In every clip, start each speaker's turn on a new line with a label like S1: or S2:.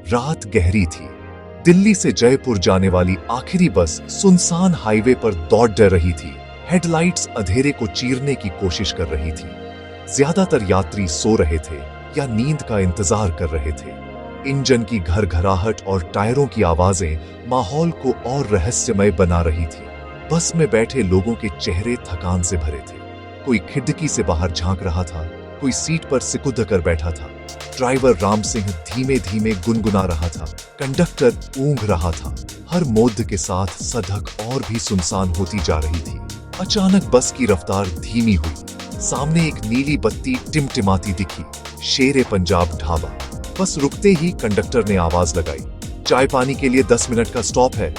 S1: रात गहरी थी। दिल्ली से जयपुर जाने वाली आखिरी बस सुनसान हाईवे पर दौड़ रही थी। हेडलाइट्स अंधेरे को चीरने की कोशिश कर रही थी। ज्यादातर यात्री सो रहे थे या नींद का इंतजार कर रहे थे। इंजन की घरघराहट और टायरों की आवाजें माहौल को और रहस्यमय बना रही थी। बस में बैठे लोगों के चेहरे थकान से भरे थे। कोई खिड़की से बाहर झांक रहा था, कोई सीट पर सिकुड़ कर बैठा था। ड्राइवर राम सिंह धीमे धीमे गुनगुना रहा था, कंडक्टर ऊँघ रहा था। हर मोड़ के साथ सड़क और भी सुनसान होती जा रही थी। अचानक बस की रफ्तार धीमी हुई। सामने एक नीली बत्ती टिमटिमाती दिखी, शेरे पंजाब ढाबा। बस रुकते ही कंडक्टर ने आवाज लगाई, चाय पानी के लिए 10 मिनट का स्टॉप है।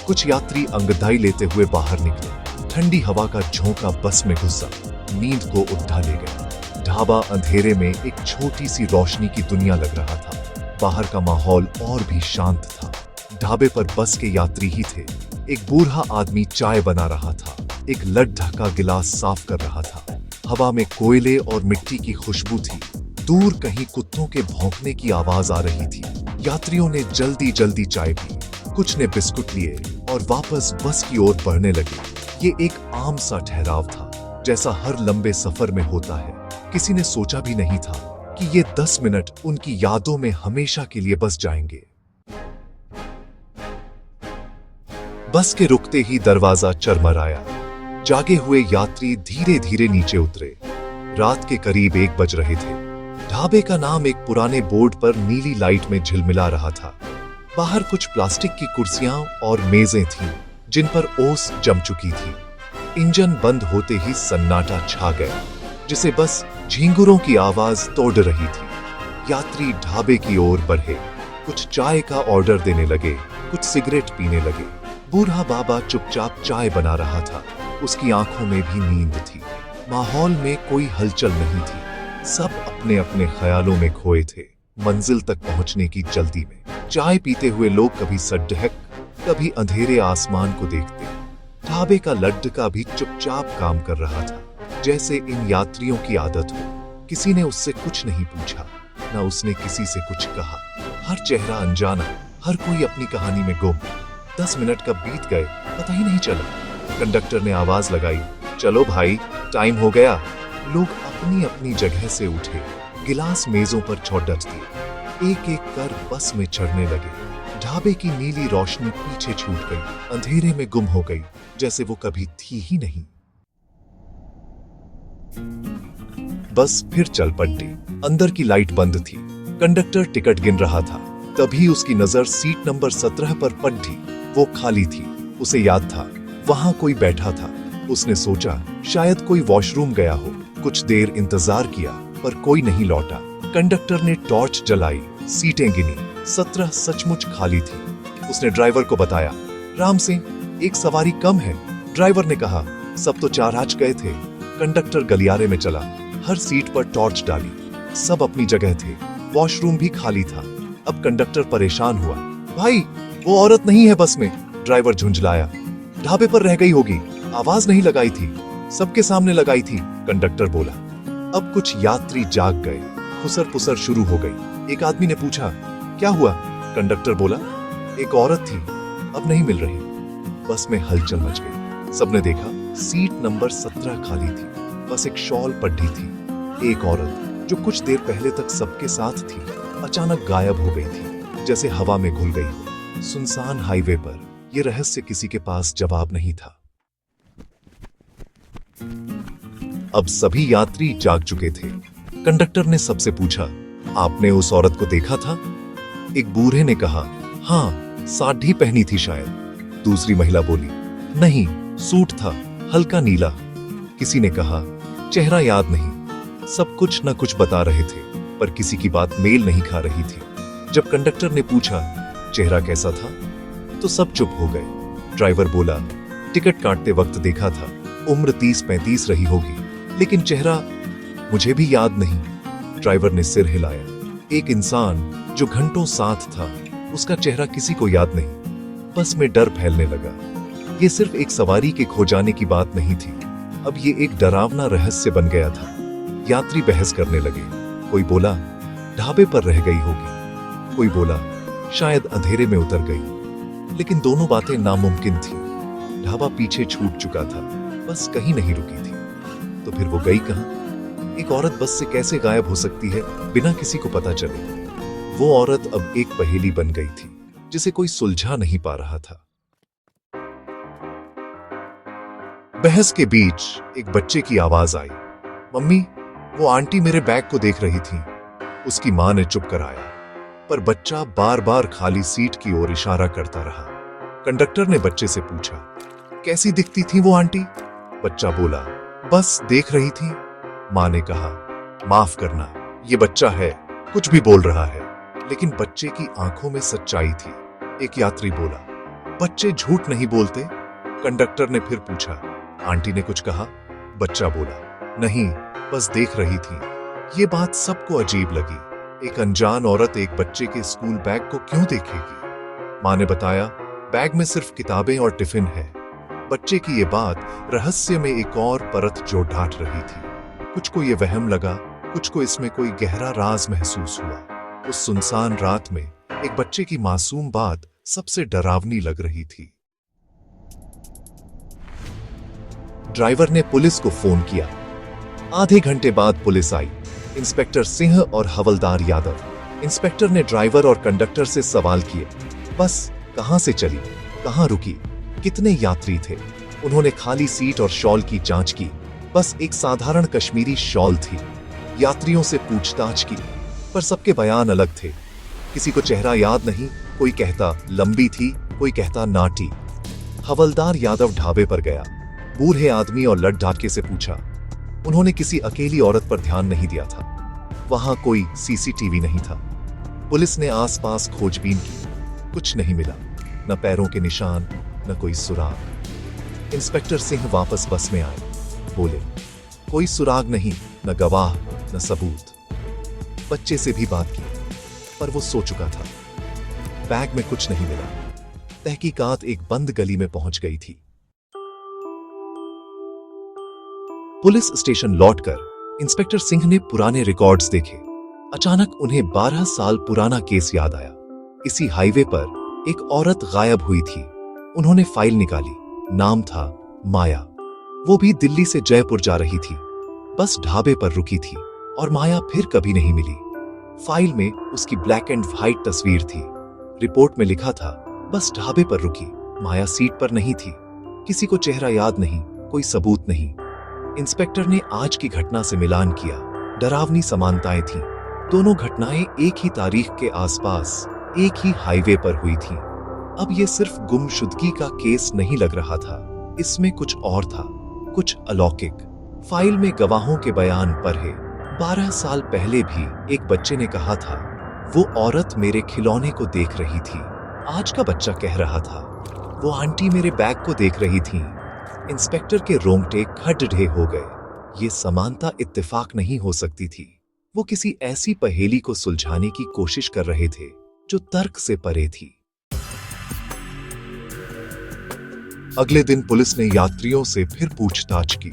S1: कुछ यात्री अंगड़ाई लेते हुए बाहर निकले। ठंडी हवा का झोंका बस में घुसा, नींद को उठा ले गया। ढाबा अंधेरे में एक छोटी सी रोशनी की दुनिया लग रहा था। बाहर का माहौल और भी शांत था। ढाबे पर बस के यात्री ही थे। एक बूढ़ा आदमी चाय बना रहा था, एक लड्ढा का गिलास साफ कर रहा था। हवा में कोयले और मिट्टी की खुशबू थी। दूर कहीं कुत्तों के भौंकने की आवाज आ रही थी। यात्रियों ने जल्दी जल्दी चाय पी, कुछ ने बिस्कुट लिए और वापस बस की ओर बढ़ने लगे। ये एक आम सा ठहराव था, जैसा हर लंबे सफर में होता है। किसी ने सोचा भी नहीं था कि ये 10 मिनट उनकी यादों में हमेशा के लिए बस जाएंगे। बस के रुकते ही दरवाजा चरमराया। जागे हुए यात्री धीरे धीरे नीचे उतरे। रात के करीब 1 बज रहे थे। ढाबे का नाम एक पुराने बोर्ड पर नीली लाइट में झिलमिला रहा था। बाहर कुछ प्लास्टिक की कुर्सियां और मेजें थीं, जिन पर ओस जम चुकी थी। इंजन बंद होते ही सन्नाटा छा गया, जिसे बस झींगुरों की आवाज तोड़ रही थी। यात्री ढाबे की ओर बढ़े, कुछ चाय का ऑर्डर देने लगे, कुछ सिगरेट पीने लगे। बूढ़ा बाबा चुपचाप चाय बना रहा था, उसकी आंखों में भी नींद थी। माहौल में कोई हलचल नहीं थी। सब अपने अपने ख्यालों में खोए थे, मंजिल तक पहुंचने की जल्दी में। चाय पीते हुए लोग कभी सड़क, कभी अंधेरे आसमान को देखते। ढाबे का लड्ढा भी चुपचाप काम कर रहा था, जैसे इन यात्रियों की आदत हो। किसी ने उससे कुछ नहीं पूछा, न उसने किसी से कुछ कहा। हर चेहरा अनजाना, हर कोई अपनी कहानी में गुम। 10 मिनट कब बीत गए पता ही नहीं चला। कंडक्टर ने आवाज लगाई, चलो भाई, टाइम हो गया। लोग अपनी अपनी जगह से उठे, गिलास मेजों पर चौड़ट दिए। एक एक कर बस में चढ़ने लगे। ढाबे की नीली रोशनी पीछे छूट गई, अंधेरे में गुम हो गई, जैसे वो कभी थी ही नहीं। बस फिर चल पड़ी। अंदर की लाइट बंद थी। कंडक्टर टिकट गिन रहा था। तभी उसकी नजर सीट नंबर 17 पर पड़ी। वो खाली थी। उसे याद था, वहां कोई बैठा था। उसने सोचा शायद कोई वॉशरूम गया हो। कुछ देर इंतजार किया, पर कोई नहीं लौटा। कंडक्टर ने टॉर्च जलाई, सीटें गिनी। 17 सचमुच खाली थी। उसने ड्राइवर को बताया, राम सिंह, एक सवारी कम है। ड्राइवर ने कहा, सब तो 4 आज गए थे। कंडक्टर गलियारे में चला, हर सीट पर टॉर्च डाली। सब अपनी जगह थे। वॉशरूम भी खाली था। अब कंडक्टर परेशान हुआ, भाई, वो औरत नहीं है बस में। ड्राइवर झुंझलाया, ढाबे पर रह गई होगी, आवाज नहीं लगाई थी। सबके सामने लगाई थी, कंडक्टर बोला। अब कुछ यात्री जाग गए। खुसर पुसर शुरू हो गई। एक आदमी ने पूछा, क्या हुआ? कंडक्टर बोला, एक औरत थी, अब नहीं मिल रही। बस में हलचल मच गई। सबने देखा, सीट नंबर 17 खाली थी। बस एक शॉल पड्डी थी। एक औरत जो कुछ देर पहले तक सबके साथ थी, अचानक गायब हो गई थी, जैसे हवा में घुल गई हो। सुनसान हाईवे पर यह रहस्य किसी के पास जवाब नहीं था। अब सभी यात्री जाग चुके थे। कंडक्टर ने सबसे पूछा, आपने उस औरत को देखा था? एक बूढ़े ने कहा, हाँ, साड़ी पहनी थी शायद। दूसरी महिला बोली, नहीं, सूट था, हल्का नीला। किसी ने कहा, चेहरा याद नहीं। सब कुछ न कुछ बता रहे थे, पर किसी की बात मेल नहीं खा रही थी। जब कंडक्टर ने पूछा, चेहरा कैसा था, तो सब चुप हो गए। ड्राइवर बोला, टिकट काटते वक्त देखा था, उम्र 30-35 रही होगी, लेकिन चेहरा मुझे भी याद नहीं। ड्राइवर ने सिर हिलाया। एक इंसान जो घंटों साथ था, उसका चेहरा किसी को याद नहीं। बस में डर फैलने लगा। ये सिर्फ एक सवारी के खो जाने की बात नहीं थी, अब ये एक डरावना रहस्य बन गया था। यात्री बहस करने लगे। कोई बोला, ढाबे पर रह गई होगी। कोई बोला, शायद अंधेरे में उतर गई। लेकिन दोनों बातें नामुमकिन थी। ढाबा पीछे छूट चुका था, बस कहीं नहीं रुकी थी। तो फिर वो गई कहां? एक औरत बस से कैसे गायब हो सकती है बिना किसी को पता चले? वो औरत अब एक पहेली बन गई थी जिसे कोई सुलझा नहीं पा रहा था। बहस के बीच एक बच्चे की आवाज आई, मम्मी, वो आंटी मेरे बैग को देख रही थी। उसकी मां ने चुप कराया, पर बच्चा बार बार खाली सीट की ओर इशारा करता रहा। कंडक्टर ने बच्चे से पूछा, कैसी दिखती थी वो आंटी? बच्चा बोला, बस देख रही थी। मां ने कहा, माफ करना, ये बच्चा है, कुछ भी बोल रहा है। लेकिन बच्चे की आंखों में सच्चाई थी। एक यात्री बोला, बच्चे झूठ नहीं बोलते। कंडक्टर ने फिर पूछा, आंटी ने कुछ कहा? बच्चा बोला, नहीं, बस देख रही थी। ये बात सबको अजीब लगी। एक अनजान औरत एक बच्चे के स्कूल बैग को क्यों देखेगी? मां ने बताया, बैग में सिर्फ किताबें और टिफिन है। बच्चे की ये बात रहस्य में एक और परत जो ढांट रही थी। कुछ को ये वहम लगा, कुछ को इसमें कोई गहरा राज महसूस हुआ। उस सुनसान रात में एक बच्चे की मासूम बात सबसे डरावनी लग रही थी। ड्राइवर ने पुलिस को फोन किया। आधे घंटे बाद पुलिस आई, इंस्पेक्टर सिंह और हवलदार यादव। इंस्पेक्टर ने ड्राइवर और कंडक्टर से सवाल किए, बस कहां से चली, कहां रुकी, कितने यात्री थे? उन्होंने खाली सीट और शॉल की जांच की। बस एक साधारण कश्मीरी शॉल थी। यात्रियों से पूछताछ की, पर सबके बयान अलग थे। किसी को चेहरा याद नहीं, कोई कहता लंबी थी, कोई कहता नाटी। हवलदार यादव ढाबे पर गया, बूढ़े आदमी और लड़ ढाके से पूछा। उन्होंने किसी अकेली औरत पर ध्यान नहीं दिया था। वहां कोई सीसीटीवी नहीं था। पुलिस ने आसपास खोजबीन की, कुछ नहीं मिला, न पैरों के निशान, न कोई सुराग। इंस्पेक्टर सिंह वापस बस में आए, बोले, कोई सुराग नहीं, न गवाह, न सबूत। बच्चे से भी बात की, पर वो सो चुका था। बैग में कुछ नहीं मिला। तहकीकात एक बंद गली में पहुंच गई थी। पुलिस स्टेशन लौटकर इंस्पेक्टर सिंह ने पुराने रिकॉर्ड्स देखे। अचानक उन्हें 12 साल पुराना केस याद आया। इसी हाईवे पर एक औरत गायब हुई थी। उन्होंने फाइल निकाली, नाम था माया। वो भी दिल्ली से जयपुर जा रही थी। बस ढाबे पर रुकी थी और माया फिर कभी नहीं मिली। फाइल में उसकी ब्लैक एंड व्हाइट तस्वीर थी। रिपोर्ट में लिखा था, बस ढाबे पर रुकी, माया सीट पर नहीं थी। किसी को चेहरा याद नहीं, कोई सबूत नहीं। इंस्पेक्टर ने आज की घटना से मिलान किया। डरावनी समानताएं थीं। दोनों घटनाएं एक ही तारीख के आसपास, एक ही हाईवे पर हुई थीं। अब ये सिर्फ गुमशुदगी का केस नहीं लग रहा था, इसमें कुछ और था, कुछ अलौकिक। फाइल में गवाहों के बयान पढ़े। 12 साल पहले भी एक बच्चे ने कहा था, वो औरत मेरे खिलौने को देख रही थी। आज का बच्चा कह रहा था, वो आंटी मेरे बैग को देख रही थी। इंस्पेक्टर के रोंगटे खड़े हो गए। ये समानता इत्तेफाक नहीं हो सकती थी। वो किसी ऐसी पहेली को सुलझाने की कोशिश कर रहे थे जो तर्क से परे थी। अगले दिन पुलिस ने यात्रियों से फिर पूछताछ की।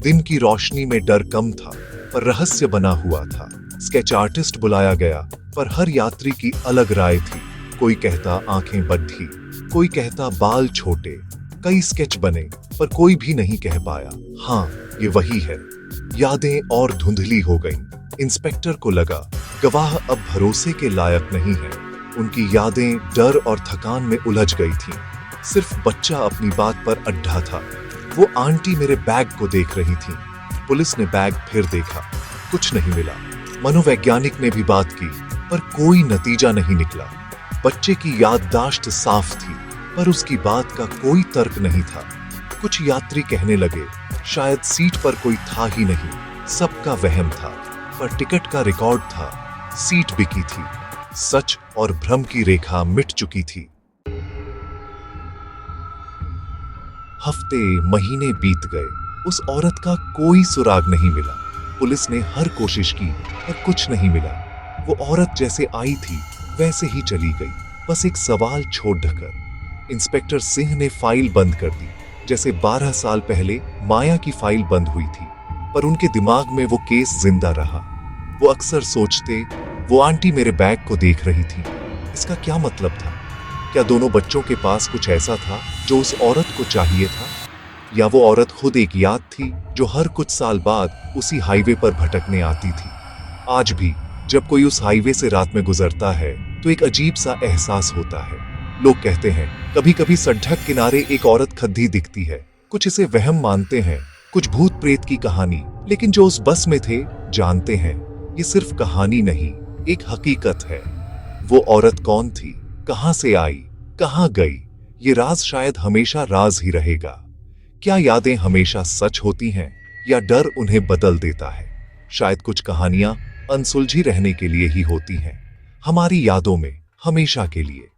S1: दिन की रोशनी में डर कम था, पर रहस्य बना हुआ था। स्केच आर्टिस्ट बुलाया गया, पर हर यात्री की अलग राय थी। कोई कहता आंखें बड्ढी, कोई कहता बाल छोटे। कई स्केच बने, पर कोई भी नहीं कह पाया, हाँ ये वही है। यादें और धुंधली हो गईं। इंस्पेक्टर को लगा, गवाह अब भरोसे के लायक नहीं है। उनकी यादें डर और थकान में उलझ गई थीं। सिर्फ बच्चा अपनी बात पर अड्डा था। वो आंटी मेरे बैग को देख रही थी। पुलिस ने बैग फिर देखा, कुछ नहीं मिला। मनोवैज्ञानिक ने भी बात की, पर कोई नतीजा नहीं निकला। बच्चे की याददाश्त साफ थी, पर उसकी बात का कोई तर्क नहीं था। कुछ यात्री कहने लगे, शायद सीट पर कोई था ही नहीं, सबका वहम था। पर टिकट का रिकॉर्ड था, सीट बिकी थी। सच और भ्रम की रेखा मिट चुकी थी। हफ्ते महीने बीत गए, उस औरत का कोई सुराग नहीं मिला। पुलिस ने हर कोशिश की, पर कुछ नहीं मिला। वो औरत जैसे आई थी वैसे ही चली गई, बस एक सवाल छोड़ कर। इंस्पेक्टर सिंह ने फाइल बंद कर दी, जैसे 12 साल पहले माया की फाइल बंद हुई थी। पर उनके दिमाग में वो केस जिंदा रहा। वो अक्सर सोचते, वो आंटी मेरे बैग को देख रही थी। इसका क्या मतलब था? क्या दोनों बच्चों के पास कुछ ऐसा था जो उस औरत को चाहिए था? या वो औरत खुद एक याद थी जो हर कुछ साल बाद उसी हाईवे पर भटकने आती थी? आज भी जब कोई उस हाईवे से रात में गुजरता है तो एक अजीब सा एहसास होता है। लोग कहते हैं कभी कभी सड़क किनारे एक औरत खद्दी दिखती है। कुछ इसे वहम मानते हैं, कुछ भूत प्रेत की कहानी। लेकिन जो उस बस में थे जानते हैं ये सिर्फ कहानी नहीं, एक हकीकत है। वो औरत कौन थी, कहां से आई, कहां गई, ये राज शायद हमेशा राज ही रहेगा। क्या यादें हमेशा सच होती हैं या डर उन्हें बदल देता है? शायद कुछ कहानियां अनसुलझी रहने के लिए ही होती हैं, हमारी यादों में हमेशा के लिए।